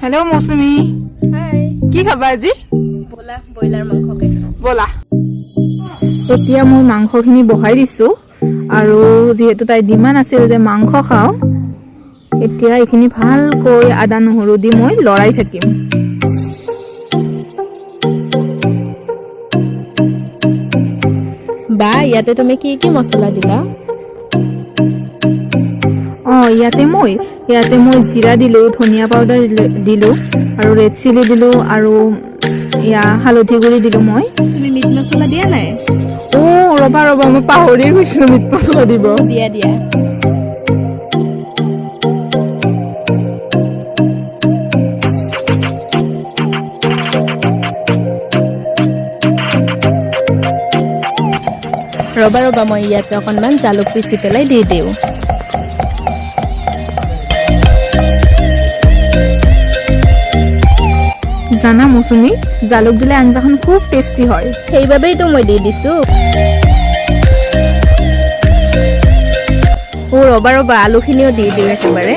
Hello' মৌচুমী, হাই কি খাবা আজি? ব'লা ব্ৰইলাৰ মাংস খাইছোঁ। ব'লা। এতিয়া মই মাংসখিনি বহাই দিছোঁ আৰু যিহেতু তাইৰ ডিমাণ্ড আছিল যে মাংস খাওঁ, এতিয়া এইখিনি ভালকৈ আদা নহৰু দি মই লৰাই থাকিম। বা ইয়াতে তুমি কি কি মছলা দিলা? ইয়াতে মই জিৰা দিলোঁ, ধনিয়া পাউডাৰ দিলোঁ আৰু ৰেড চিলি দিলোঁ আৰু হালধি গুড়ি দিলোঁ মই। তুমি মিট মছলা দিয়া নাই? ৰ'বা মই পাহৰিয়ে গৈছিলোঁ মিট মছলা দিব। দিয়া দিয়া। ৰ'বা মই ইয়াতে অকণমান জালুক পিচি পেলাই দি দিওঁ। জানা মৌচুমী, জালুক দিলে আঞ্জাখন খুব টেষ্টি হয়। সেইবাবেইতো মই দি দিছোঁ। ৰ'বা আলুখিনিও দি দিওঁ একেবাৰে।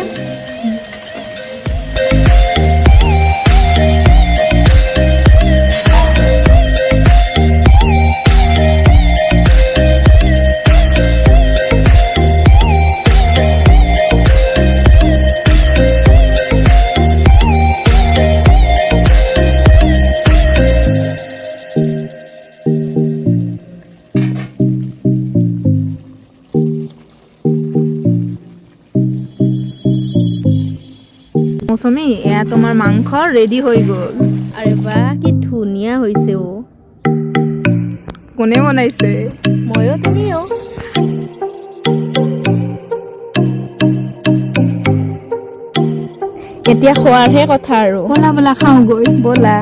মৌচুমী, এয়া তোমাৰ মাংস ৰেডি হৈ গ'ল। আৰে বাহ, কি ধুনীয়া হৈছে অ'। কোনে বনাইছে? ময়ো তুমিও। এতিয়া খোৱাৰহে কথা আৰু। ব'লা খাওঁগৈ। ব'লা।